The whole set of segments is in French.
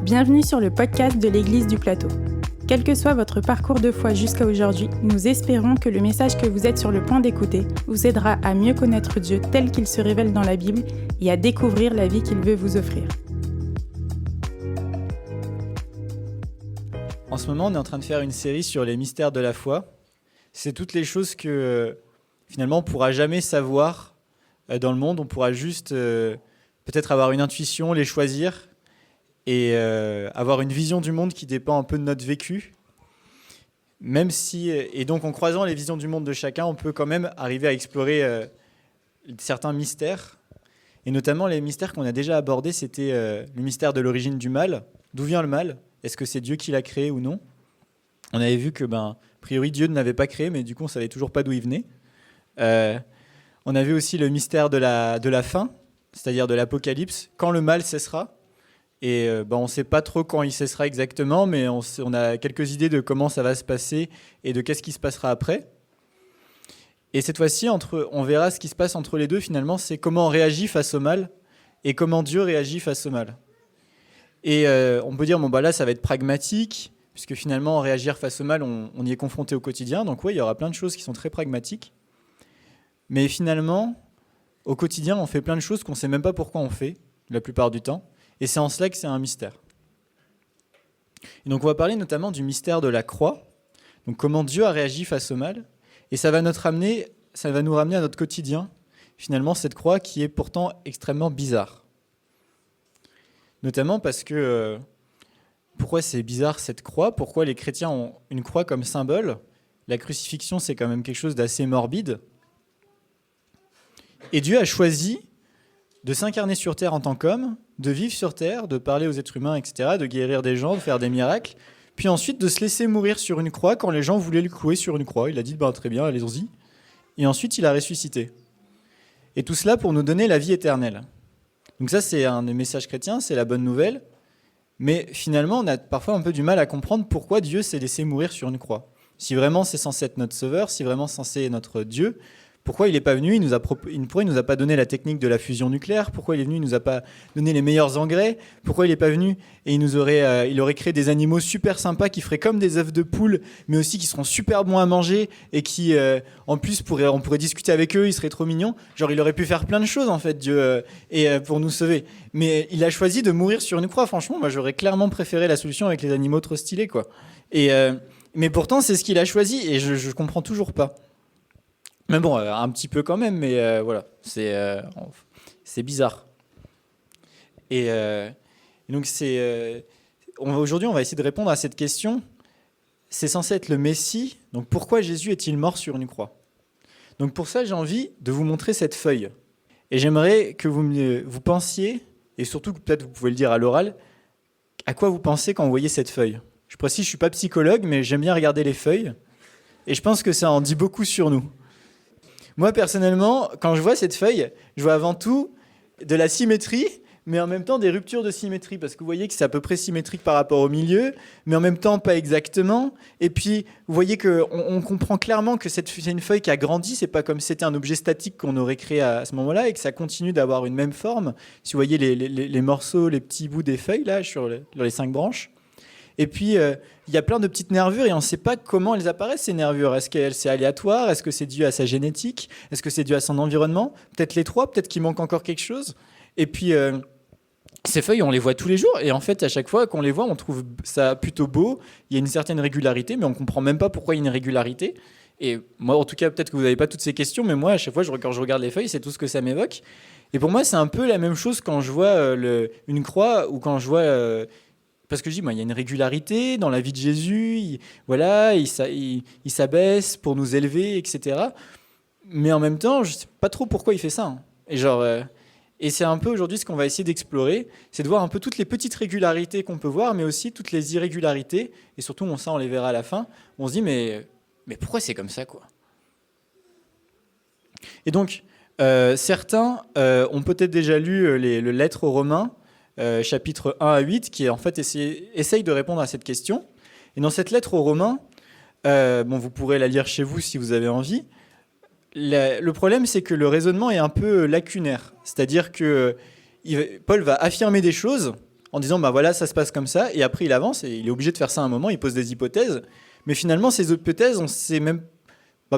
Bienvenue sur le podcast de l'Église du Plateau. Quel que soit votre parcours de foi jusqu'à aujourd'hui, nous espérons que le message que vous êtes sur le point d'écouter vous aidera à mieux connaître Dieu tel qu'il se révèle dans la Bible et à découvrir la vie qu'il veut vous offrir. En ce moment, on est en train de faire une série sur les mystères de la foi. C'est toutes les choses que finalement on ne pourra jamais savoir dans le monde. On pourra juste peut-être avoir une intuition, les choisir et avoir une vision du monde qui dépend un peu de notre vécu. Même si, et donc en croisant les visions du monde de chacun, on peut quand même arriver à explorer certains mystères. Et notamment les mystères qu'on a déjà abordés, c'était le mystère de l'origine du mal. D'où vient le mal ? Est-ce que c'est Dieu qui l'a créé ou non ? On avait vu que, a priori, Dieu ne l'avait pas créé, mais du coup, on ne savait toujours pas d'où il venait. On avait aussi le mystère de la fin, c'est-à-dire de l'apocalypse, quand le mal cessera. Et on ne sait pas trop quand il cessera exactement, mais on a quelques idées de comment ça va se passer et de qu'est-ce qui se passera après. Et cette fois-ci, on verra ce qui se passe entre les deux, finalement, c'est comment on réagit face au mal et comment Dieu réagit face au mal. Et on peut dire, là, ça va être pragmatique, puisque finalement, réagir face au mal, on y est confronté au quotidien. Donc oui, il y aura plein de choses qui sont très pragmatiques. Mais finalement, au quotidien, on fait plein de choses qu'on ne sait même pas pourquoi on fait, la plupart du temps. Et c'est en cela que c'est un mystère. Et donc on va parler notamment du mystère de la croix, donc comment Dieu a réagi face au mal. Et ça va nous ramener à notre quotidien, finalement, cette croix qui est pourtant extrêmement bizarre. Notamment parce que, pourquoi c'est bizarre cette croix ? Pourquoi les chrétiens ont une croix comme symbole ? La crucifixion, c'est quand même quelque chose d'assez morbide. Et Dieu a choisi de s'incarner sur terre en tant qu'homme, de vivre sur terre, de parler aux êtres humains, etc., de guérir des gens, de faire des miracles, puis ensuite de se laisser mourir sur une croix quand les gens voulaient le clouer sur une croix. Il a dit, très bien, allez-y. Et ensuite, il a ressuscité. Et tout cela pour nous donner la vie éternelle. Donc ça, c'est un des messages chrétiens, c'est la bonne nouvelle. Mais finalement, on a parfois un peu du mal à comprendre pourquoi Dieu s'est laissé mourir sur une croix. Si vraiment c'est censé être notre sauveur, si vraiment c'est censé être notre Dieu, pourquoi il n'est pas venu ? Pourquoi il ne nous a pas donné la technique de la fusion nucléaire ? Pourquoi il est venu ? Il ne nous a pas donné les meilleurs engrais ? Pourquoi il n'est pas venu et il aurait créé des animaux super sympas qui feraient comme des œufs de poule, mais aussi qui seront super bons à manger et qui, en plus, on pourrait discuter avec eux, ils seraient trop mignons. Genre, il aurait pu faire plein de choses, en fait, Dieu, pour nous sauver. Mais il a choisi de mourir sur une croix. Franchement, moi, j'aurais clairement préféré la solution avec les animaux trop stylés, quoi. Mais pourtant, c'est ce qu'il a choisi et je ne comprends toujours pas. Mais bon, un petit peu quand même, mais voilà, c'est bizarre. Et donc, aujourd'hui, on va essayer de répondre à cette question. C'est censé être le Messie, donc pourquoi Jésus est-il mort sur une croix ? Donc pour ça, j'ai envie de vous montrer cette feuille. Et j'aimerais que vous pensiez, et surtout que peut-être vous pouvez le dire à l'oral, à quoi vous pensez quand vous voyez cette feuille ? Je précise, je ne suis pas psychologue, mais j'aime bien regarder les feuilles. Et je pense que ça en dit beaucoup sur nous. Moi, personnellement, quand je vois cette feuille, je vois avant tout de la symétrie, mais en même temps des ruptures de symétrie, parce que vous voyez que c'est à peu près symétrique par rapport au milieu, mais en même temps pas exactement. Et puis, vous voyez qu'on comprend clairement que c'est une feuille qui a grandi, c'est pas comme si c'était un objet statique qu'on aurait créé à ce moment-là, et que ça continue d'avoir une même forme. Si vous voyez les morceaux, les petits bouts des feuilles, là, sur les 5 branches. Et puis, il y a plein de petites nervures et on ne sait pas comment elles apparaissent, ces nervures. Est-ce que c'est aléatoire ? Est-ce que c'est dû à sa génétique ? Est-ce que c'est dû à son environnement ? Peut-être les trois, peut-être qu'il manque encore quelque chose. Et puis, ces feuilles, on les voit tous les jours. Et en fait, à chaque fois qu'on les voit, on trouve ça plutôt beau. Il y a une certaine régularité, mais on ne comprend même pas pourquoi il y a une régularité. Et moi, en tout cas, peut-être que vous n'avez pas toutes ces questions, mais moi, à chaque fois, quand je regarde les feuilles, c'est tout ce que ça m'évoque. Et pour moi, c'est un peu la même chose quand je vois une croix ou quand je vois... Parce que je dis, il y a une régularité dans la vie de Jésus, il s'abaisse pour nous élever, etc. Mais en même temps, je ne sais pas trop pourquoi il fait ça. Et c'est un peu aujourd'hui ce qu'on va essayer d'explorer, c'est de voir un peu toutes les petites régularités qu'on peut voir, mais aussi toutes les irrégularités. Et surtout, on les verra à la fin. On se dit, mais pourquoi c'est comme ça, quoi ? Et donc, certains ont peut-être déjà lu les lettres aux Romains, chapitre 1 à 8, qui en fait essaye de répondre à cette question. Et dans cette lettre aux Romains, vous pourrez la lire chez vous si vous avez envie. Le problème, c'est que le raisonnement est un peu lacunaire. C'est-à-dire que Paul va affirmer des choses en disant bah voilà, ça se passe comme ça, et après il avance, et il est obligé de faire ça à un moment, il pose des hypothèses, mais finalement ces hypothèses, on sait même,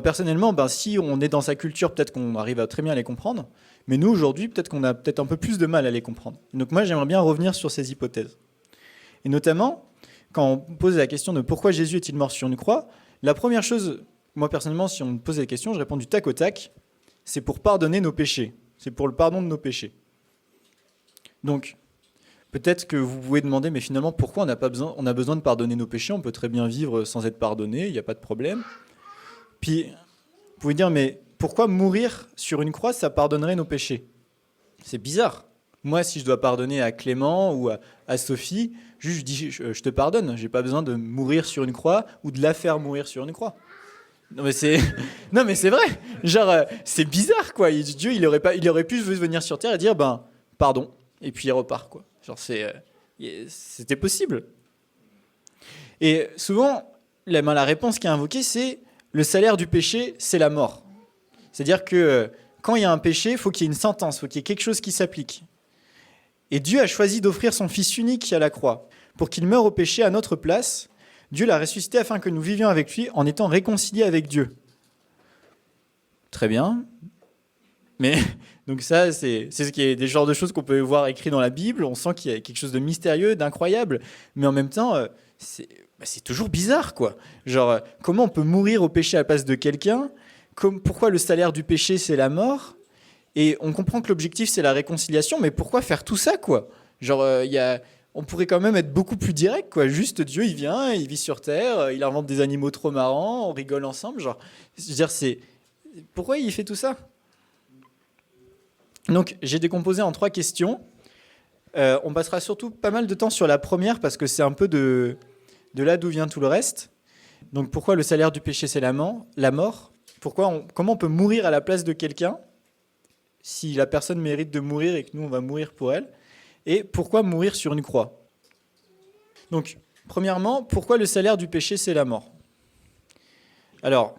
personnellement, si on est dans sa culture, peut-être qu'on arrive à très bien les comprendre, mais nous aujourd'hui, peut-être qu'on a peut-être un peu plus de mal à les comprendre. Donc moi j'aimerais bien revenir sur ces hypothèses. Et notamment, quand on pose la question de pourquoi Jésus est-il mort sur une croix, la première chose, moi personnellement, si on me pose des questions, je réponds du tac au tac, c'est pour pardonner nos péchés. C'est pour le pardon de nos péchés. Donc, peut-être que vous pouvez demander, mais finalement, pourquoi on a besoin de pardonner nos péchés? On peut très bien vivre sans être pardonné, il n'y a pas de problème. Puis, vous pouvez dire, mais pourquoi mourir sur une croix, ça pardonnerait nos péchés? C'est bizarre. Moi, si je dois pardonner à Clément ou à Sophie, juste je dis, je te pardonne. Je n'ai pas besoin de mourir sur une croix ou de la faire mourir sur une croix. Non mais c'est vrai. Genre c'est bizarre quoi. Dieu il aurait pu venir sur terre et dire pardon et puis il repart quoi. Genre c'était possible. Et souvent la réponse qui est invoquée c'est le salaire du péché c'est la mort. C'est-à-dire que quand il y a un péché, il faut qu'il y ait une sentence, il faut qu'il y ait quelque chose qui s'applique. Et Dieu a choisi d'offrir son Fils unique à la croix pour qu'il meure au péché à notre place. Dieu l'a ressuscité afin que nous vivions avec lui en étant réconciliés avec Dieu. Très bien. Mais donc ça, c'est ce qui est des genres de choses qu'on peut voir écrits dans la Bible. On sent qu'il y a quelque chose de mystérieux, d'incroyable. Mais en même temps, c'est toujours bizarre, quoi. Genre, comment on peut mourir au péché à la place de quelqu'un? Pourquoi le salaire du péché, c'est la mort? Et on comprend que l'objectif, c'est la réconciliation. Mais pourquoi faire tout ça, quoi? Genre, on pourrait quand même être beaucoup plus direct, quoi. Juste Dieu, il vient, il vit sur terre, il invente des animaux trop marrants, on rigole ensemble. Genre, je veux dire, pourquoi il fait tout ça? Donc, j'ai décomposé en 3 questions. On passera surtout pas mal de temps sur la première parce que c'est un peu de là d'où vient tout le reste. Donc, pourquoi le salaire du péché, c'est la mort? Comment on peut mourir à la place de quelqu'un si la personne mérite de mourir et que nous, on va mourir pour elle? Et pourquoi mourir sur une croix? Donc, premièrement, pourquoi le salaire du péché, c'est la mort? Alors,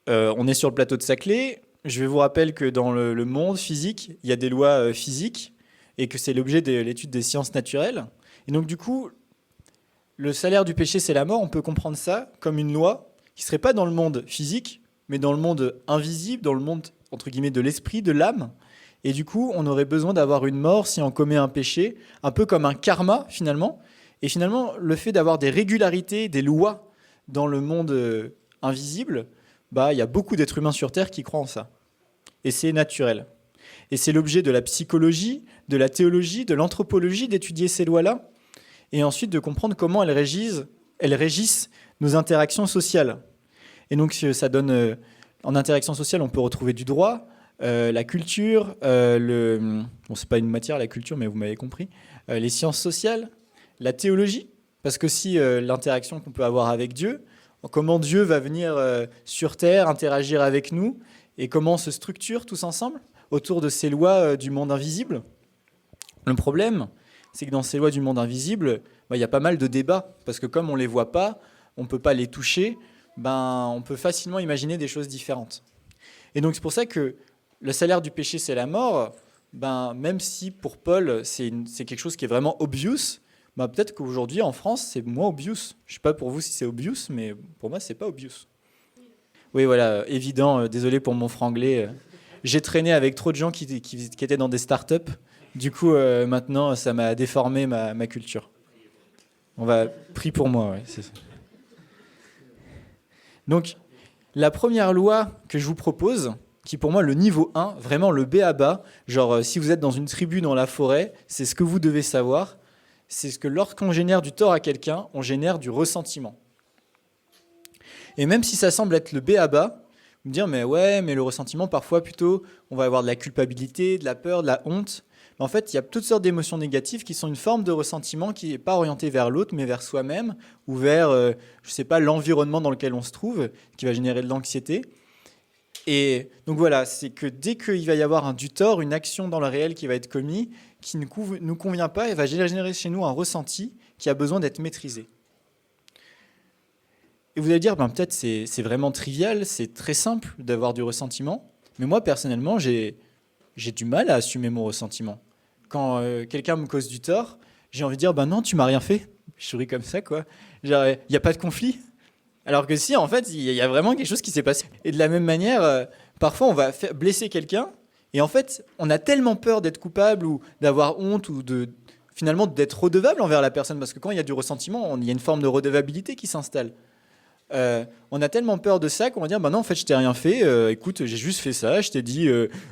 on est sur le plateau de Saclay. Je vous rappelle que dans le monde physique, il y a des lois physiques et que c'est l'objet de l'étude des sciences naturelles. Et donc, du coup, le salaire du péché, c'est la mort. On peut comprendre ça comme une loi qui ne serait pas dans le monde physique, mais dans le monde invisible, dans le monde, entre guillemets, de l'esprit, de l'âme. Et du coup, on aurait besoin d'avoir une mort si on commet un péché, un peu comme un karma, finalement. Et finalement, le fait d'avoir des régularités, des lois dans le monde invisible, il y a beaucoup d'êtres humains sur Terre qui croient en ça. Et c'est naturel. Et c'est l'objet de la psychologie, de la théologie, de l'anthropologie d'étudier ces lois-là, et ensuite de comprendre comment elles régissent nos interactions sociales. Et donc, ça donne... en interaction sociale, on peut retrouver du droit, la culture, c'est pas une matière la culture, mais vous m'avez compris, les sciences sociales, la théologie, parce que si l'interaction qu'on peut avoir avec Dieu, comment Dieu va venir sur Terre, interagir avec nous, et comment on se structure tous ensemble autour de ces lois du monde invisible. Le problème, c'est que dans ces lois du monde invisible, il y a pas mal de débats, parce que comme on les voit pas, on peut pas les toucher, on peut facilement imaginer des choses différentes. Et donc c'est pour ça que le salaire du péché, c'est la mort. Même si pour Paul, c'est quelque chose qui est vraiment obvious, peut-être qu'aujourd'hui, en France, c'est moins obvious. Je ne sais pas pour vous si c'est obvious, mais pour moi, c'est pas obvious. Oui, voilà, évident. Désolé pour mon franglais. J'ai traîné avec trop de gens qui étaient dans des startups. Du coup, maintenant, ça m'a déformé ma culture. On va prier pour moi, ouais, c'est ça. Donc, la première loi que je vous propose, qui pour moi le niveau 1, vraiment le B à bas, genre si vous êtes dans une tribu dans la forêt, c'est ce que vous devez savoir, c'est ce que lorsqu'on génère du tort à quelqu'un, on génère du ressentiment. Et même si ça semble être le B à bas, vous me dire mais le ressentiment parfois plutôt, on va avoir de la culpabilité, de la peur, de la honte. Mais en fait, il y a toutes sortes d'émotions négatives qui sont une forme de ressentiment qui n'est pas orientée vers l'autre, mais vers soi-même ou vers, l'environnement dans lequel on se trouve, qui va générer de l'anxiété. Et donc voilà, c'est que dès qu'il va y avoir du tort, une action dans le réel qui va être commise, qui ne nous convient pas, elle va générer chez nous un ressenti qui a besoin d'être maîtrisé. Et vous allez dire, peut-être c'est vraiment trivial, c'est très simple d'avoir du ressentiment, mais moi personnellement, j'ai du mal à assumer mon ressentiment. Quand quelqu'un me cause du tort, j'ai envie de dire, non, tu m'as rien fait. Je souris comme ça, quoi. Genre, il n'y a pas de conflit. Alors que si, en fait, il y a vraiment quelque chose qui s'est passé. Et de la même manière, parfois, on va blesser quelqu'un, et en fait, on a tellement peur d'être coupable ou d'avoir honte ou finalement d'être redevable envers la personne, parce que quand il y a du ressentiment, il y a une forme de redevabilité qui s'installe. On a tellement peur de ça qu'on va dire non, en fait je t'ai rien fait, écoute, j'ai juste fait ça, je t'ai dit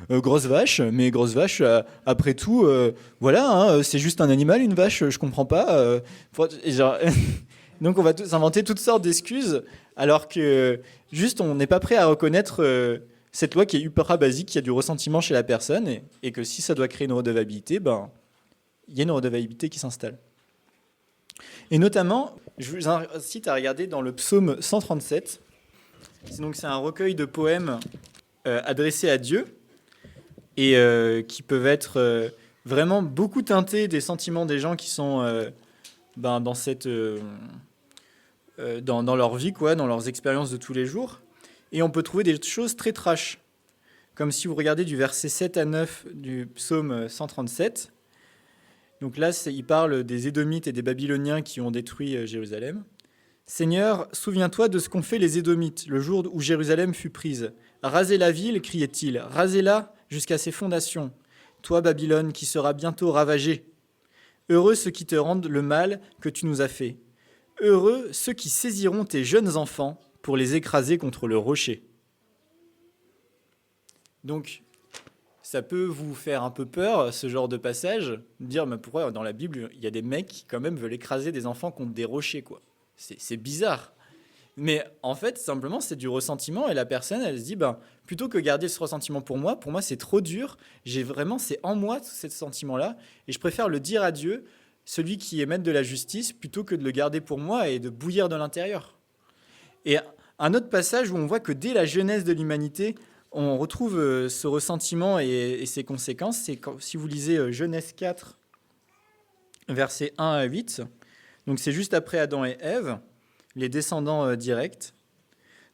grosse vache, mais grosse vache, après tout, voilà, hein, c'est juste un animal, une vache, je comprends pas. Genre, donc on va s'inventer toutes sortes d'excuses, alors que juste on n'est pas prêt à reconnaître cette loi qui est ultra basique, qu'il y a du ressentiment chez la personne, et que si ça doit créer une redevabilité, il y a une redevabilité qui s'installe. Et notamment, je vous incite à regarder dans le psaume 137. C'est un recueil de poèmes adressés à Dieu et qui peuvent être vraiment beaucoup teintés des sentiments des gens qui sont dans leur vie, quoi, dans leurs expériences de tous les jours. Et on peut trouver des choses très trash. Comme si vous regardez du verset 7 à 9 du psaume 137. Donc là, il parle des Édomites et des Babyloniens qui ont détruit Jérusalem. « Seigneur, souviens-toi de ce qu'ont fait les Édomites le jour où Jérusalem fut prise. Rasez la ville, criait-il, rasez-la jusqu'à ses fondations. Toi, Babylone, qui sera bientôt ravagée. Heureux ceux qui te rendent le mal que tu nous as fait. Heureux ceux qui saisiront tes jeunes enfants pour les écraser contre le rocher. » Donc, ça peut vous faire un peu peur, ce genre de passage, de dire mais pourquoi dans la Bible, il y a des mecs qui quand même veulent écraser des enfants contre des rochers, quoi. C'est bizarre. Mais en fait, simplement, c'est du ressentiment et la personne, elle se dit, plutôt que garder ce ressentiment pour moi c'est trop dur, c'est en moi ce sentiment-là, et je préfère le dire à Dieu, celui qui est maître de la justice, plutôt que de le garder pour moi et de bouillir de l'intérieur. Et un autre passage où on voit que dès la genèse de l'humanité, on retrouve ce ressentiment et ses conséquences. C'est si vous lisez Genèse 4, versets 1 à 8. Donc c'est juste après Adam et Ève, les descendants directs.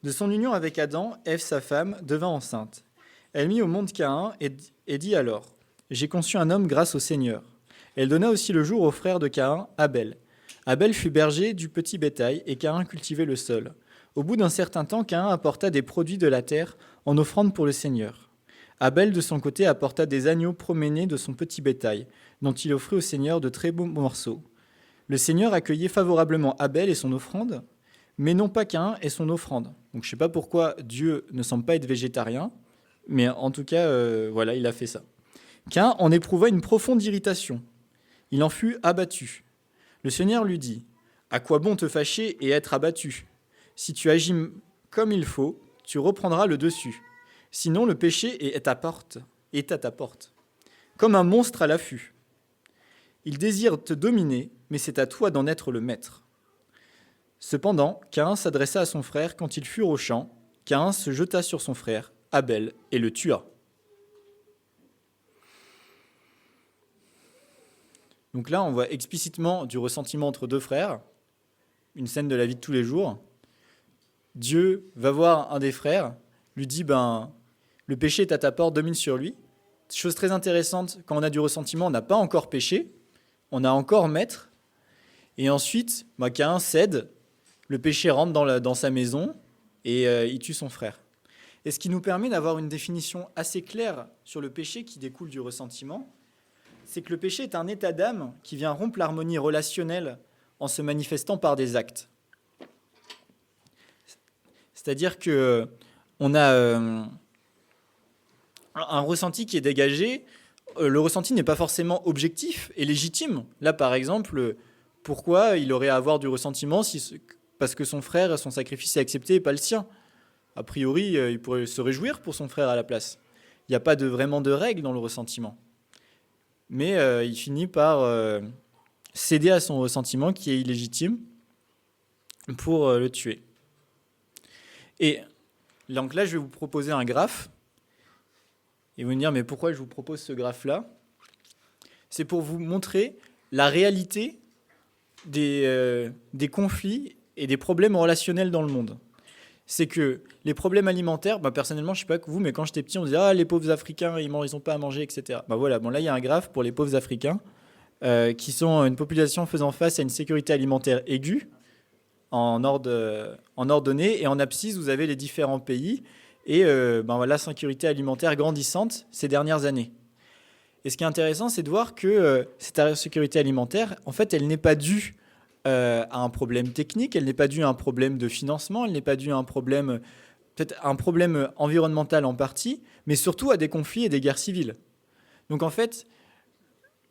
De son union avec Adam, Ève, sa femme, devint enceinte. Elle mit au monde Caïn et dit alors « J'ai conçu un homme grâce au Seigneur. » Elle donna aussi le jour au frère de Caïn, Abel. Abel fut berger du petit bétail et Caïn cultivait le sol. Au bout d'un certain temps, Caïn apporta des produits de la terre en offrande pour le Seigneur. Abel, de son côté, apporta des agneaux promenés de son petit bétail, dont il offrit au Seigneur de très beaux morceaux. Le Seigneur accueillait favorablement Abel et son offrande, mais non pas Caïn et son offrande. Donc je ne sais pas pourquoi Dieu ne semble pas être végétarien, mais en tout cas, voilà, il a fait ça. Caïn en éprouva une profonde irritation. Il en fut abattu. Le Seigneur lui dit « À quoi bon te fâcher et être abattu ? Si tu agis comme il faut, tu reprendras le dessus. Sinon, le péché est à ta porte, comme un monstre à l'affût. Il désire te dominer, mais c'est à toi d'en être le maître. » Cependant, Caïn s'adressa à son frère quand ils furent au champ. Caïn se jeta sur son frère, Abel, et le tua. Donc là, on voit explicitement du ressentiment entre deux frères, une scène de la vie de tous les jours. Dieu va voir un des frères, lui dit le péché est à ta porte, domine sur lui. Chose très intéressante, quand on a du ressentiment, on n'a pas encore péché, on a encore maître. Et ensuite, Caïn cède, le péché rentre dans sa maison et il tue son frère. Et ce qui nous permet d'avoir une définition assez claire sur le péché qui découle du ressentiment, c'est que le péché est un état d'âme qui vient rompre l'harmonie relationnelle en se manifestant par des actes. C'est-à-dire qu'on a un ressenti qui est dégagé. Le ressenti n'est pas forcément objectif et légitime. Là, par exemple, pourquoi il aurait à avoir du ressentiment parce que son frère, son sacrifice est accepté et pas le sien ? A priori, il pourrait se réjouir pour son frère à la place. Il n'y a pas vraiment de règle dans le ressentiment. Mais il finit par céder à son ressentiment qui est illégitime pour le tuer. Et donc là, je vais vous proposer un graphe. Et vous me dire, mais pourquoi je vous propose ce graphe-là ? C'est pour vous montrer la réalité des conflits et des problèmes relationnels dans le monde. C'est que les problèmes alimentaires, personnellement, je ne sais pas que vous, mais quand j'étais petit, on disait « Ah, les pauvres Africains, ils n'ont pas à manger, etc. » Voilà, là, il y a un graphe pour les pauvres Africains. qui sont une population faisant face à une sécurité alimentaire aiguë en ordre donné. Et en abscisse, vous avez les différents pays et la sécurité alimentaire grandissante ces dernières années. Et ce qui est intéressant, c'est de voir que cette insécurité alimentaire, en fait, elle n'est pas due à un problème technique, elle n'est pas due à un problème de financement, elle n'est pas due à peut-être un problème environnemental en partie, mais surtout à des conflits et des guerres civiles. Donc en fait,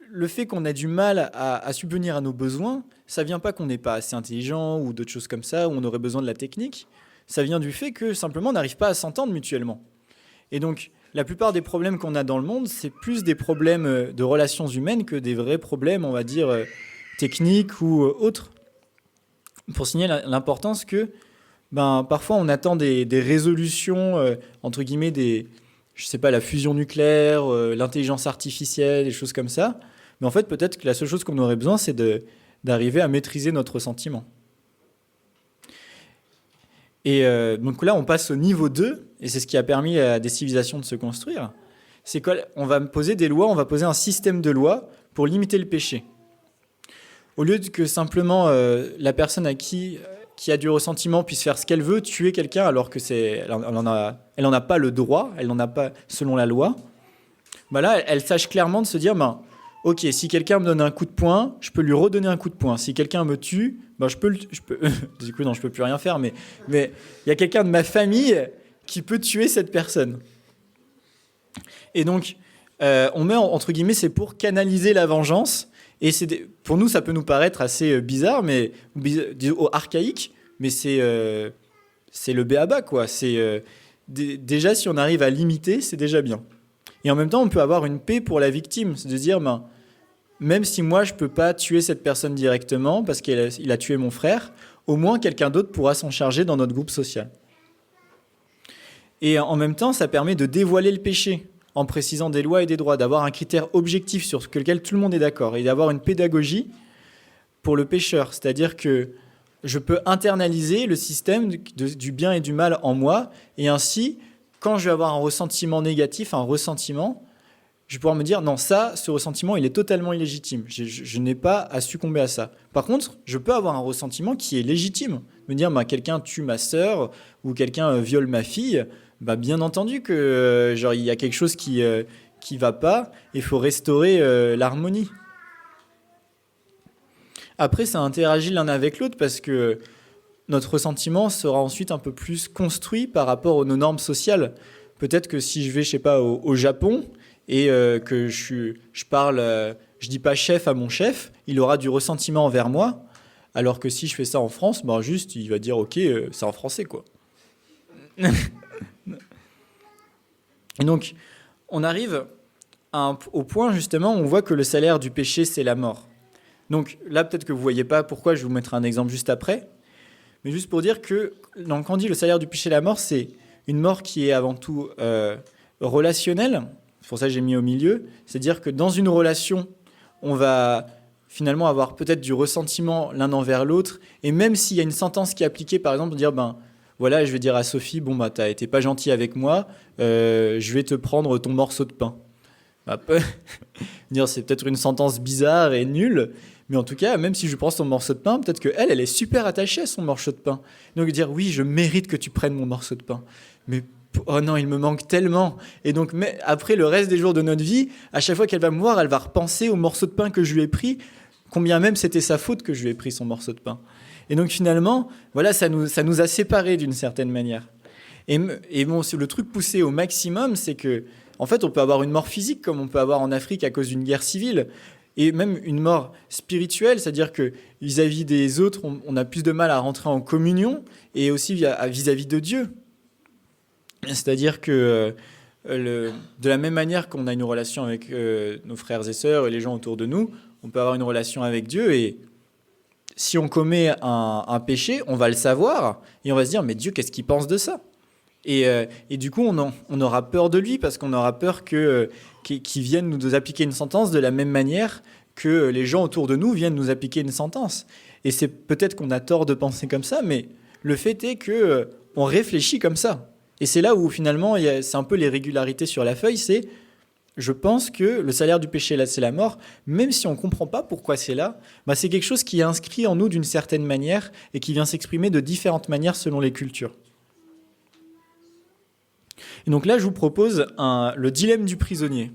le fait qu'on ait du mal à subvenir à nos besoins, ça vient pas qu'on n'est pas assez intelligent ou d'autres choses comme ça, où on aurait besoin de la technique. Ça vient du fait que simplement on n'arrive pas à s'entendre mutuellement. Et donc, la plupart des problèmes qu'on a dans le monde, c'est plus des problèmes de relations humaines que des vrais problèmes, on va dire, techniques ou autres. Pour signaler l'importance que parfois on attend des résolutions, entre guillemets, la fusion nucléaire, l'intelligence artificielle, des choses comme ça. Mais en fait, peut-être que la seule chose qu'on aurait besoin, c'est d'arriver à maîtriser notre sentiment. Et donc là, on passe au niveau 2, et c'est ce qui a permis à des civilisations de se construire. C'est qu'on va poser des lois, on va poser un système de lois pour limiter le péché. Au lieu que simplement la personne qui a du ressentiment puisse faire ce qu'elle veut, tuer quelqu'un alors que elle en a pas le droit, elle n'en a pas selon la loi, là, elle sache clairement de se dire, ok, si quelqu'un me donne un coup de poing, je peux lui redonner un coup de poing. Si quelqu'un me tue, je peux du coup, non, je peux plus rien faire, mais il y a quelqu'un de ma famille qui peut tuer cette personne. Et donc, on met, entre guillemets, c'est pour canaliser la vengeance. Et pour nous, ça peut nous paraître assez bizarre, mais archaïque, mais c'est le b.a.-ba, quoi. Déjà, si on arrive à limiter, c'est déjà bien. Et en même temps, on peut avoir une paix pour la victime, c'est de dire, même si moi, je ne peux pas tuer cette personne directement parce qu'il a tué mon frère, au moins quelqu'un d'autre pourra s'en charger dans notre groupe social. Et en même temps, ça permet de dévoiler le péché en précisant des lois et des droits, d'avoir un critère objectif sur lequel tout le monde est d'accord et d'avoir une pédagogie pour le pécheur. C'est-à-dire que je peux internaliser le système du bien et du mal en moi et ainsi, quand je vais avoir un ressentiment négatif, je vais pouvoir me dire, non, ce ressentiment, il est totalement illégitime. Je n'ai pas à succomber à ça. Par contre, je peux avoir un ressentiment qui est légitime. Me dire, quelqu'un tue ma sœur ou quelqu'un viole ma fille, bien entendu que il y a quelque chose qui va pas, il faut restaurer l'harmonie. Après, ça interagit l'un avec l'autre parce que notre ressentiment sera ensuite un peu plus construit par rapport aux nos normes sociales. Peut-être que si je vais, au Japon et que je parle, je dis pas chef à mon chef, il aura du ressentiment envers moi, alors que si je fais ça en France, juste, il va dire ok, c'est en français, quoi. Et donc, on arrive au point, justement, où on voit que le salaire du péché, c'est la mort. Donc là, peut-être que vous ne voyez pas pourquoi, je vais vous mettre un exemple juste après. Mais juste pour dire que, quand on dit le salaire du péché, la mort, c'est une mort qui est avant tout relationnelle. C'est pour ça que j'ai mis au milieu. C'est-à-dire que dans une relation, on va finalement avoir peut-être du ressentiment l'un envers l'autre. Et même s'il y a une sentence qui est appliquée, par exemple, dire, voilà, je vais dire à Sophie, t'as été pas gentil avec moi, je vais te prendre ton morceau de pain. Dire, c'est peut-être une sentence bizarre et nulle, mais en tout cas, même si je prends son morceau de pain, peut-être qu'elle est super attachée à son morceau de pain. Donc dire, oui, je mérite que tu prennes mon morceau de pain. Mais oh non, il me manque tellement. Et donc, après le reste des jours de notre vie, à chaque fois qu'elle va me voir, elle va repenser au morceau de pain que je lui ai pris, combien même c'était sa faute que je lui ai pris son morceau de pain. Et donc finalement, voilà, ça nous a séparés d'une certaine manière. Et le truc poussé au maximum, c'est que, en fait, on peut avoir une mort physique comme on peut avoir en Afrique à cause d'une guerre civile, et même une mort spirituelle, c'est-à-dire que vis-à-vis des autres, on a plus de mal à rentrer en communion, et aussi vis-à-vis de Dieu. C'est-à-dire que de la même manière qu'on a une relation avec nos frères et sœurs et les gens autour de nous, on peut avoir une relation avec Dieu, et si on commet un péché, on va le savoir, et on va se dire, mais Dieu, qu'est-ce qu'il pense de ça ? Et du coup, on aura peur de lui, parce qu'on aura peur qu'il vienne nous appliquer une sentence de la même manière que les gens autour de nous viennent nous appliquer une sentence. Et c'est peut-être qu'on a tort de penser comme ça, mais le fait est qu'on réfléchit comme ça. Et c'est là où finalement, c'est un peu les régularités sur la feuille, c'est je pense que le salaire du péché, là, c'est la mort. Même si on ne comprend pas pourquoi c'est là, c'est quelque chose qui est inscrit en nous d'une certaine manière et qui vient s'exprimer de différentes manières selon les cultures. Et donc là, je vous propose le dilemme du prisonnier.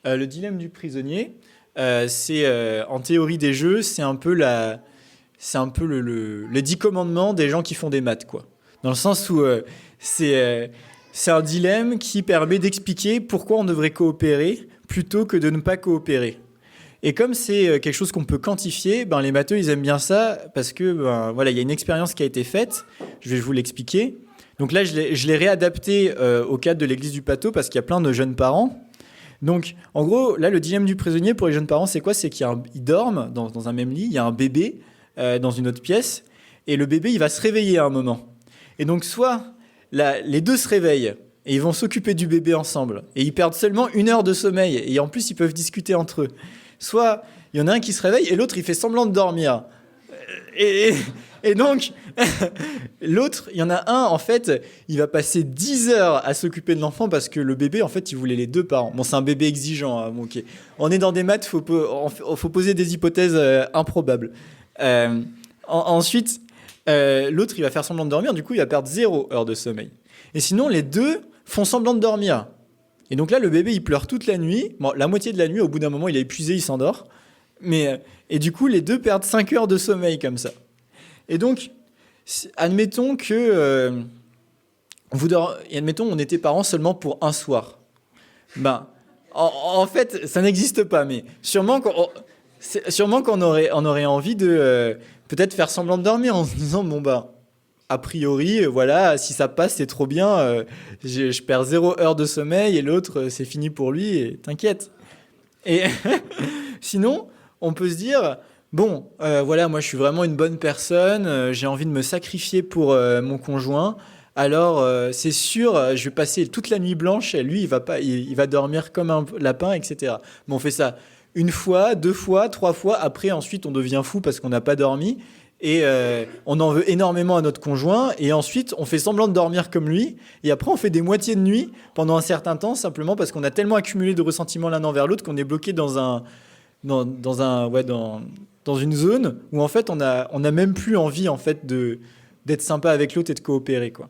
Le dilemme du prisonnier, c'est en théorie des jeux, c'est un peu les 10 commandements des gens qui font des maths, quoi. Dans le sens où c'est un dilemme qui permet d'expliquer pourquoi on devrait coopérer plutôt que de ne pas coopérer. Et comme c'est quelque chose qu'on peut quantifier, les matheux, ils aiment bien ça parce que voilà, il y a une expérience qui a été faite. Je vais vous l'expliquer. Donc là, je l'ai réadapté au cadre de l'église du Plateau parce qu'il y a plein de jeunes parents. Donc, en gros, là, le dilemme du prisonnier pour les jeunes parents, c'est quoi? C'est qu'ils dorment dans un même lit, il y a un bébé dans une autre pièce, et le bébé, il va se réveiller à un moment. Et donc, soit les deux se réveillent, et ils vont s'occuper du bébé ensemble, et ils perdent seulement 1 heure de sommeil, et en plus, ils peuvent discuter entre eux. Soit, il y en a un qui se réveille, et l'autre, il fait semblant de dormir. Et donc, l'autre, il y en a un, en fait, il va passer 10 heures à s'occuper de l'enfant parce que le bébé, en fait, il voulait les 2 parents. Bon, c'est un bébé exigeant. Hein, okay. On est dans des maths, faut poser des hypothèses improbables. Ensuite, l'autre, il va faire semblant de dormir. Du coup, il va perdre 0 heure de sommeil. Et sinon, les deux font semblant de dormir. Et donc là, le bébé, il pleure toute la nuit. Bon, la moitié de la nuit, au bout d'un moment, il est épuisé, il s'endort. Et du coup, les deux perdent 5 heures de sommeil comme ça. Et donc, admettons on était parents seulement pour un soir. En fait, ça n'existe pas, mais sûrement qu'on aurait envie de peut-être faire semblant de dormir en se disant, a priori, voilà, si ça passe, c'est trop bien, je perds 0 heure de sommeil et l'autre, c'est fini pour lui, et t'inquiète. Et sinon, on peut se dire... voilà, moi je suis vraiment une bonne personne, j'ai envie de me sacrifier pour mon conjoint, alors c'est sûr, je vais passer toute la nuit blanche, et lui il va dormir comme un lapin, etc. Mais on fait ça 1 fois, 2 fois, 3 fois, après ensuite on devient fou parce qu'on n'a pas dormi, et on en veut énormément à notre conjoint, et ensuite on fait semblant de dormir comme lui, et après on fait des moitiés de nuit pendant un certain temps, simplement parce qu'on a tellement accumulé de ressentiments l'un envers l'autre qu'on est bloqué dans une zone où en fait on a même plus envie en fait d'être sympa avec l'autre et de coopérer, quoi.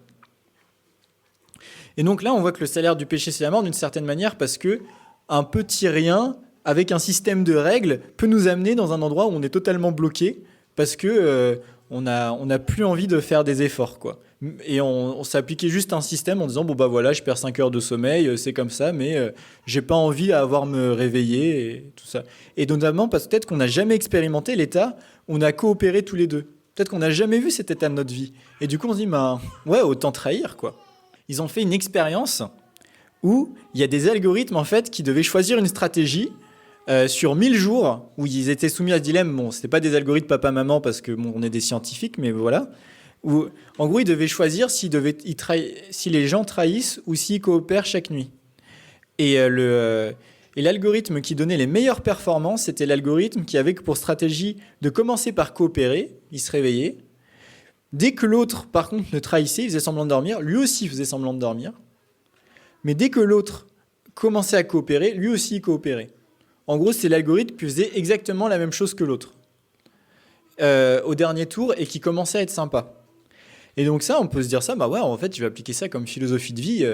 Et donc là on voit que le salaire du péché c'est la mort d'une certaine manière, parce que un petit rien avec un système de règles peut nous amener dans un endroit où on est totalement bloqué parce que on a plus envie de faire des efforts, quoi. Et on s'appliquait juste un système en disant voilà, je perds 5 heures de sommeil, c'est comme ça, mais j'ai pas envie à avoir me réveiller et tout ça. Et notamment parce que peut-être qu'on n'a jamais expérimenté l'état où on a coopéré tous les deux. Peut-être qu'on n'a jamais vu cet état de notre vie. Et du coup on se dit ouais, autant trahir, quoi. Ils ont fait une expérience où il y a des algorithmes en fait qui devaient choisir une stratégie sur 1000 jours où ils étaient soumis à ce dilemme. C'était pas des algorithmes papa-maman parce que on est des scientifiques, mais voilà. Où, en gros, ils devaient choisir si les gens trahissent ou s'ils coopèrent chaque nuit. Et l'algorithme qui donnait les meilleures performances, c'était l'algorithme qui avait pour stratégie de commencer par coopérer. Il se réveillait. Dès que l'autre, par contre, ne trahissait, il faisait semblant de dormir. Lui aussi faisait semblant de dormir. Mais dès que l'autre commençait à coopérer, lui aussi il coopérait. En gros, c'est l'algorithme qui faisait exactement la même chose que l'autre au dernier tour et qui commençait à être sympa. Et donc ça, on peut se dire ça, ouais, en fait, je vais appliquer ça comme philosophie de vie.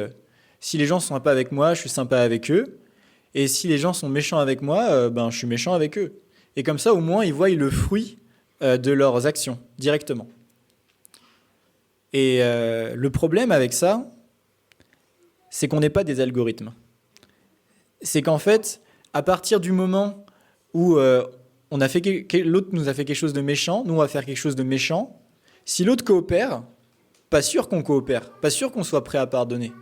Si les gens sont sympas avec moi, je suis sympa avec eux. Et si les gens sont méchants avec moi, je suis méchant avec eux. Et comme ça, au moins, ils voient le fruit de leurs actions, directement. Et le problème avec ça, c'est qu'on n'est pas des algorithmes. C'est qu'en fait, à partir du moment où l'autre nous a fait quelque chose de méchant, nous on va faire quelque chose de méchant, si l'autre coopère, pas sûr qu'on coopère, pas sûr qu'on soit prêt à pardonner.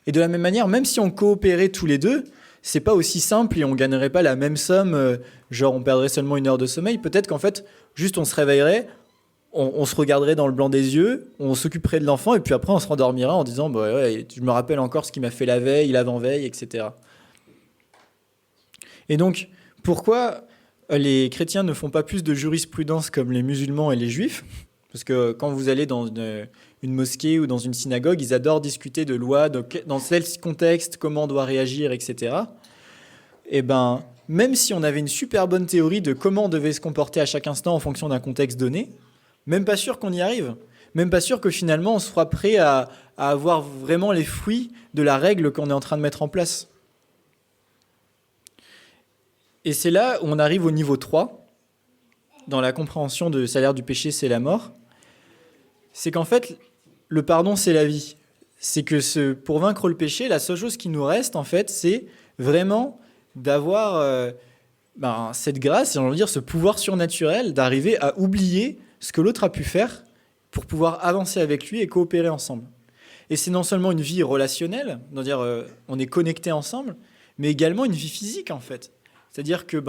Et de la même manière, même si on coopérait tous les deux, c'est pas aussi simple et on gagnerait pas la même somme, genre on perdrait seulement 1 heure de sommeil. Peut-être qu'en fait, juste on se réveillerait, on se regarderait dans le blanc des yeux, on s'occuperait de l'enfant et puis après on se rendormira en disant ouais, je me rappelle encore ce qu'il m'a fait la veille, l'avant-veille, etc. Et donc, pourquoi les chrétiens ne font pas plus de jurisprudence comme les musulmans et les juifs ? Parce que quand vous allez dans une mosquée ou dans une synagogue, ils adorent discuter de lois, dans quel contexte, comment on doit réagir, etc. eh ben, même si on avait une super bonne théorie de comment on devait se comporter à chaque instant en fonction d'un contexte donné, même pas sûr qu'on y arrive. Même pas sûr que finalement on soit prêt à avoir vraiment les fruits de la règle qu'on est en train de mettre en place. Et c'est là où on arrive au niveau 3, dans la compréhension de salaire du péché, c'est la mort. C'est qu'en fait, le pardon, c'est la vie. C'est que pour vaincre le péché, la seule chose qui nous reste, en fait, c'est vraiment d'avoir cette grâce, j'ai envie de dire ce pouvoir surnaturel, d'arriver à oublier ce que l'autre a pu faire pour pouvoir avancer avec lui et coopérer ensemble. Et c'est non seulement une vie relationnelle, c'est-à-dire on est connectés ensemble, mais également une vie physique, en fait. C'est-à-dire que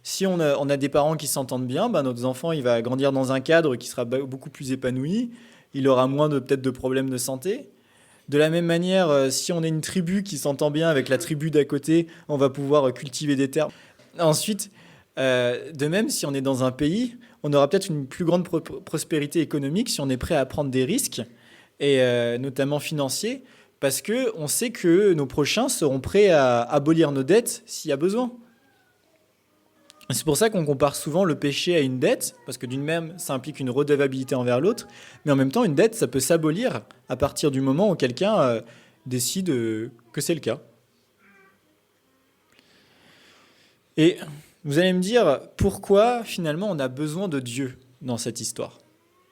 si on a des parents qui s'entendent bien, notre enfant il va grandir dans un cadre qui sera beaucoup plus épanoui, il aura moins peut-être de problèmes de santé. De la même manière, si on est une tribu qui s'entend bien avec la tribu d'à côté, on va pouvoir cultiver des terres. Ensuite, de même, si on est dans un pays, on aura peut-être une plus grande prospérité économique si on est prêt à prendre des risques, et notamment financiers, parce qu'on sait que nos prochains seront prêts à abolir nos dettes s'il y a besoin. C'est pour ça qu'on compare souvent le péché à une dette, parce que d'une même, ça implique une redevabilité envers l'autre, mais en même temps, une dette, ça peut s'abolir à partir du moment où quelqu'un décide que c'est le cas. Et vous allez me dire, pourquoi finalement on a besoin de Dieu dans cette histoire ?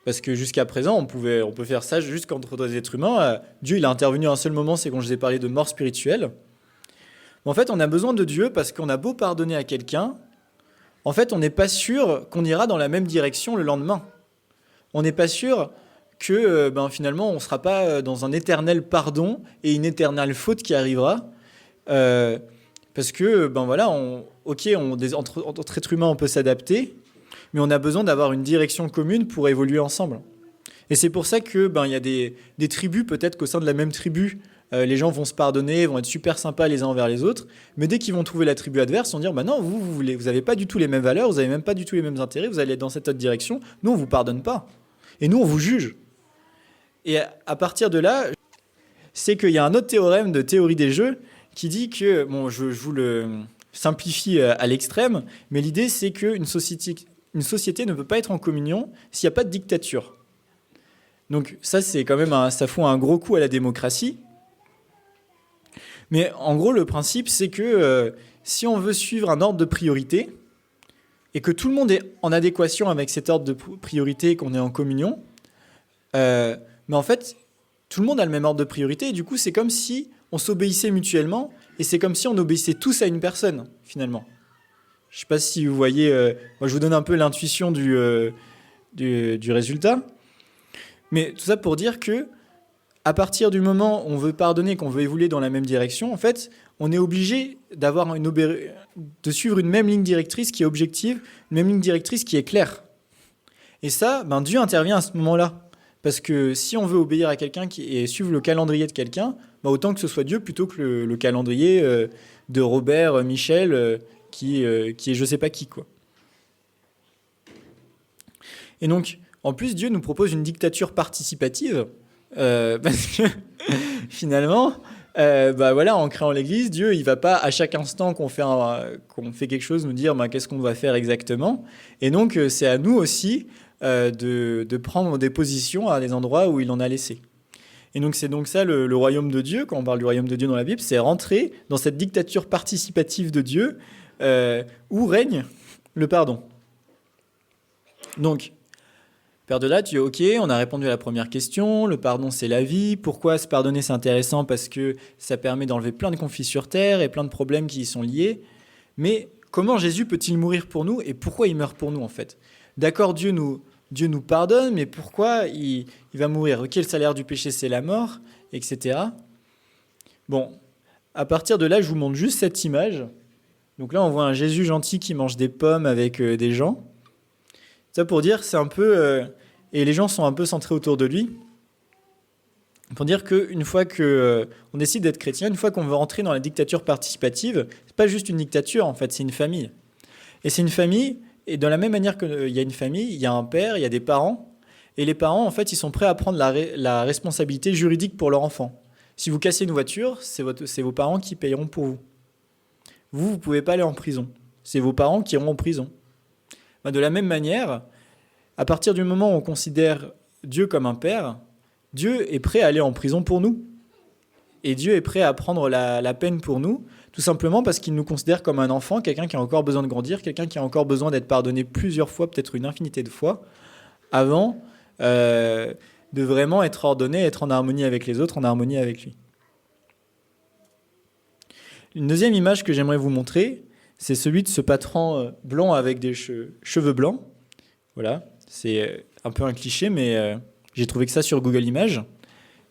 Parce que jusqu'à présent, on peut faire ça juste qu'entre deux êtres humains. Dieu, il a intervenu à un seul moment, c'est quand je vous ai parlé de mort spirituelle. Mais en fait, on a besoin de Dieu parce qu'on a beau pardonner à quelqu'un, en fait, on n'est pas sûr qu'on ira dans la même direction le lendemain. On n'est pas sûr que finalement, on ne sera pas dans un éternel pardon et une éternelle faute qui arrivera. Parce que, entre êtres humains, on peut s'adapter, mais on a besoin d'avoir une direction commune pour évoluer ensemble. Et c'est pour ça que y a des tribus, peut-être qu'au sein de la même tribu, les gens vont se pardonner, vont être super sympas les uns envers les autres, mais dès qu'ils vont trouver la tribu adverse, ils vont dire non, vous n'avez pas du tout les mêmes valeurs, vous n'avez même pas du tout les mêmes intérêts, vous allez être dans cette autre direction, nous on ne vous pardonne pas. Et nous on vous juge. Et à partir de là, c'est qu'il y a un autre théorème de théorie des jeux qui dit que, je vous le simplifie à l'extrême, mais l'idée c'est qu'une société ne peut pas être en communion s'il n'y a pas de dictature. Donc ça, c'est quand même ça fout un gros coup à la démocratie. Mais en gros, le principe, c'est que si on veut suivre un ordre de priorité et que tout le monde est en adéquation avec cet ordre de priorité et qu'on est en communion, mais en fait, tout le monde a le même ordre de priorité et du coup, c'est comme si on s'obéissait mutuellement et c'est comme si on obéissait tous à une personne, finalement. Je ne sais pas si vous voyez... moi, je vous donne un peu l'intuition du résultat. Mais tout ça pour dire que à partir du moment où on veut pardonner, qu'on veut évoluer dans la même direction, en fait, on est obligé de suivre une même ligne directrice qui est objective, une même ligne directrice qui est claire. Et ça, Dieu intervient à ce moment-là. Parce que si on veut obéir à quelqu'un et suivre le calendrier de quelqu'un, autant que ce soit Dieu plutôt que le calendrier de Robert, Michel, qui est je sais pas qui, quoi. Et donc, en plus, Dieu nous propose une dictature participative, parce que finalement, en créant l'Église, Dieu, il va pas à chaque instant qu'on fait quelque chose nous dire qu'est-ce qu'on va faire exactement. Et donc, c'est à nous aussi de prendre des positions à des endroits où il en a laissé. Et donc, c'est donc ça le royaume de Dieu, quand on parle du royaume de Dieu dans la Bible, c'est rentrer dans cette dictature participative de Dieu où règne le pardon. Donc, Père de là, tu dis ok, on a répondu à la première question, le pardon c'est la vie, pourquoi se pardonner c'est intéressant ? Parce que ça permet d'enlever plein de conflits sur terre et plein de problèmes qui y sont liés, mais comment Jésus peut-il mourir pour nous et pourquoi il meurt pour nous en fait ? D'accord, Dieu nous pardonne, mais pourquoi il va mourir ? Ok, le salaire du péché c'est la mort, etc. Bon, à partir de là, je vous montre juste cette image. Donc là, on voit un Jésus gentil qui mange des pommes avec des gens. Ça pour dire, c'est un peu... et les gens sont un peu centrés autour de lui. Pour dire qu'une fois qu'on décide d'être chrétien, une fois qu'on veut rentrer dans la dictature participative, c'est pas juste une dictature, en fait, c'est une famille. Et c'est une famille, et de la même manière qu'il y a une famille, il y a un père, il y a des parents, et les parents, en fait, ils sont prêts à prendre la responsabilité juridique pour leur enfant. Si vous cassez une voiture, c'est vos parents qui payeront pour vous. vous ne pouvez pas aller en prison. C'est vos parents qui iront en prison. De la même manière, à partir du moment où on considère Dieu comme un père, Dieu est prêt à aller en prison pour nous. Et Dieu est prêt à prendre la peine pour nous, tout simplement parce qu'il nous considère comme un enfant, quelqu'un qui a encore besoin de grandir, quelqu'un qui a encore besoin d'être pardonné plusieurs fois, peut-être une infinité de fois, avant de vraiment être ordonné, être en harmonie avec les autres, en harmonie avec lui. Une deuxième image que j'aimerais vous montrer, c'est celui de ce patron blanc avec des cheveux blancs. Voilà, c'est un peu un cliché, mais j'ai trouvé que ça sur Google Images,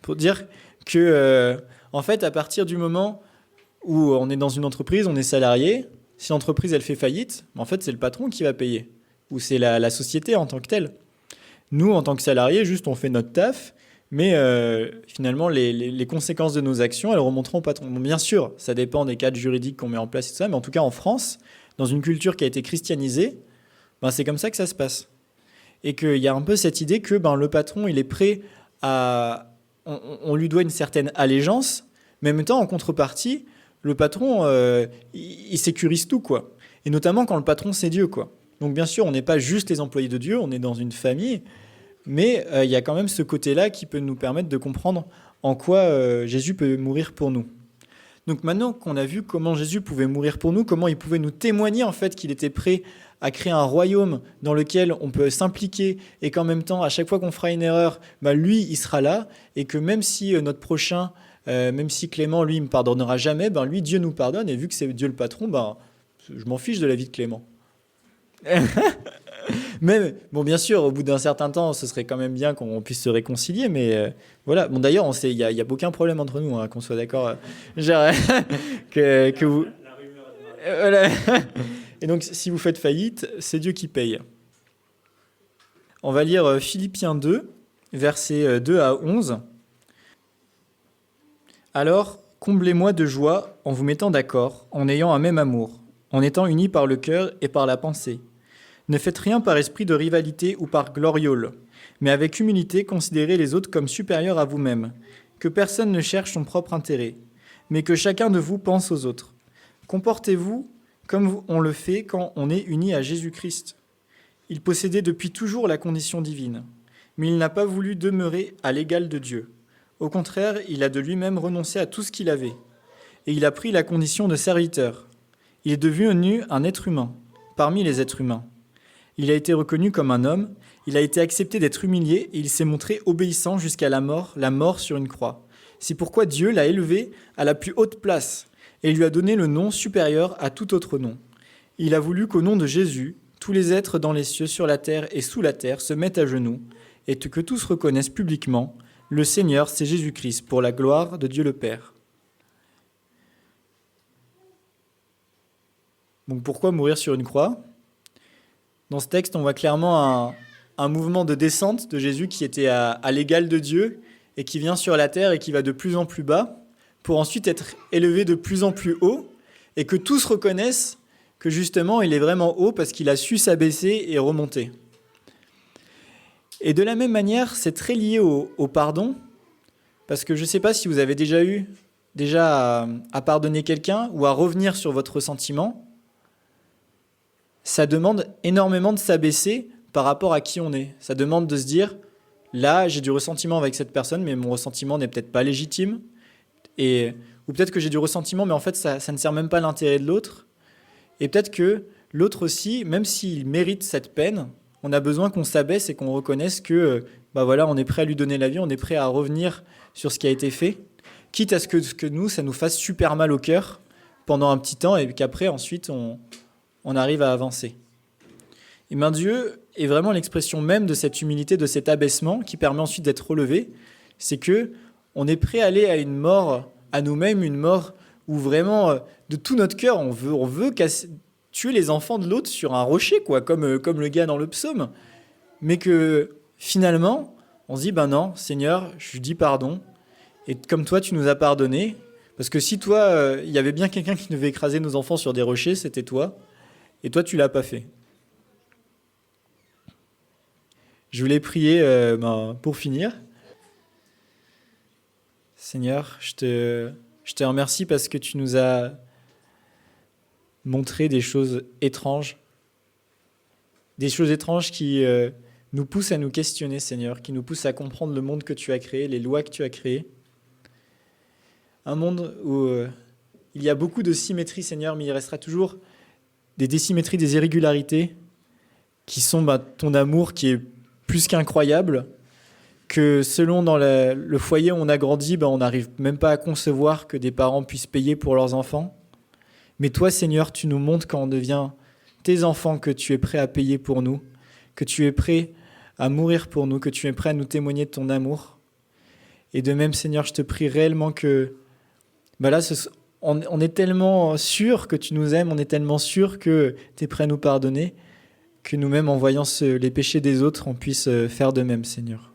pour dire que, en fait, à partir du moment où on est dans une entreprise, on est salarié, si l'entreprise elle fait faillite, en fait, c'est le patron qui va payer, ou c'est la société en tant que telle. Nous, en tant que salariés, juste on fait notre taf, mais finalement, les conséquences de nos actions, elles remonteront au patron. Bon, bien sûr, ça dépend des cadres juridiques qu'on met en place et tout ça, mais en tout cas, en France, dans une culture qui a été christianisée, c'est comme ça que ça se passe. Et qu'il y a un peu cette idée que le patron, il est prêt à... On lui doit une certaine allégeance, mais en même temps, en contrepartie, le patron, il sécurise tout, quoi. Et notamment quand le patron, c'est Dieu, quoi. Donc bien sûr, on n'est pas juste les employés de Dieu, on est dans une famille, mais il y a quand même ce côté-là qui peut nous permettre de comprendre en quoi Jésus peut mourir pour nous. Donc maintenant qu'on a vu comment Jésus pouvait mourir pour nous, comment il pouvait nous témoigner en fait qu'il était prêt à créer un royaume dans lequel on peut s'impliquer et qu'en même temps, à chaque fois qu'on fera une erreur, lui, il sera là et que même si notre prochain, même si Clément, lui, il ne me pardonnera jamais, lui, Dieu nous pardonne et vu que c'est Dieu le patron, je m'en fiche de la vie de Clément. Mais bon, bien sûr, au bout d'un certain temps, ce serait quand même bien qu'on puisse se réconcilier, mais voilà. Bon, d'ailleurs, il y a aucun problème entre nous, hein, qu'on soit d'accord. Genre, que vous. Voilà. Et donc, si vous faites faillite, c'est Dieu qui paye. On va lire Philippiens 2, versets 2 à 11. Alors, comblez-moi de joie en vous mettant d'accord, en ayant un même amour, en étant unis par le cœur et par la pensée. Ne faites rien par esprit de rivalité ou par gloriole, mais avec humilité considérez les autres comme supérieurs à vous-même. Que personne ne cherche son propre intérêt, mais que chacun de vous pense aux autres. Comportez-vous comme on le fait quand on est uni à Jésus-Christ. Il possédait depuis toujours la condition divine, mais il n'a pas voulu demeurer à l'égal de Dieu. Au contraire, il a de lui-même renoncé à tout ce qu'il avait, et il a pris la condition de serviteur. Il est devenu un être humain, parmi les êtres humains. Il a été reconnu comme un homme, il a été accepté d'être humilié et il s'est montré obéissant jusqu'à la mort sur une croix. C'est pourquoi Dieu l'a élevé à la plus haute place et lui a donné le nom supérieur à tout autre nom. Il a voulu qu'au nom de Jésus, tous les êtres dans les cieux, sur la terre et sous la terre se mettent à genoux et que tous reconnaissent publiquement le Seigneur, c'est Jésus-Christ, pour la gloire de Dieu le Père. Donc pourquoi mourir sur une croix ? Dans ce texte, on voit clairement un mouvement de descente de Jésus qui était à l'égal de Dieu et qui vient sur la terre et qui va de plus en plus bas pour ensuite être élevé de plus en plus haut et que tous reconnaissent que justement il est vraiment haut parce qu'il a su s'abaisser et remonter. Et de la même manière, c'est très lié au pardon parce que je ne sais pas si vous avez déjà eu à pardonner quelqu'un ou à revenir sur votre ressentiment. Ça demande énormément de s'abaisser par rapport à qui on est. Ça demande de se dire, là, j'ai du ressentiment avec cette personne, mais mon ressentiment n'est peut-être pas légitime. Ou peut-être que j'ai du ressentiment, mais en fait, ça ne sert même pas l'intérêt de l'autre. Et peut-être que l'autre aussi, même s'il mérite cette peine, on a besoin qu'on s'abaisse et qu'on reconnaisse que, on est prêt à lui donner la vie, on est prêt à revenir sur ce qui a été fait, quitte à ce que nous, ça nous fasse super mal au cœur pendant un petit temps et qu'après, ensuite, on arrive à avancer. Et Dieu est vraiment l'expression même de cette humilité, de cet abaissement qui permet ensuite d'être relevé. C'est que on est prêt à aller à une mort à nous-mêmes, une mort où vraiment, de tout notre cœur, on veut tuer les enfants de l'autre sur un rocher, quoi, comme le gars dans le psaume. Mais que finalement, on se dit, non, Seigneur, je dis pardon. Et comme toi, tu nous as pardonné. Parce que si toi, il y avait bien quelqu'un qui devait écraser nos enfants sur des rochers, c'était toi. Et toi, tu ne l'as pas fait. Je voulais prier pour finir. Seigneur, je te remercie parce que tu nous as montrer des choses étranges qui nous poussent à nous questionner, Seigneur, qui nous poussent à comprendre le monde que tu as créé, les lois que tu as créées. Un monde où il y a beaucoup de symétrie, Seigneur, mais il restera toujours des désymétries, des irrégularités qui sont ton amour qui est plus qu'incroyable, que selon dans le foyer où on a grandi, on n'arrive même pas à concevoir que des parents puissent payer pour leurs enfants. Mais toi, Seigneur, tu nous montres quand on devient tes enfants que tu es prêt à payer pour nous, que tu es prêt à mourir pour nous, que tu es prêt à nous témoigner de ton amour. Et de même, Seigneur, je te prie réellement que là, on est tellement sûr que tu nous aimes, on est tellement sûr que tu es prêt à nous pardonner, que nous-mêmes, en voyant les péchés des autres, on puisse faire de même, Seigneur.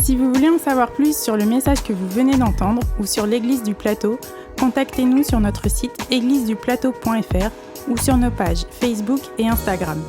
Si vous voulez en savoir plus sur le message que vous venez d'entendre ou sur l'Église du Plateau, contactez-nous sur notre site égliseduplateau.fr ou sur nos pages Facebook et Instagram.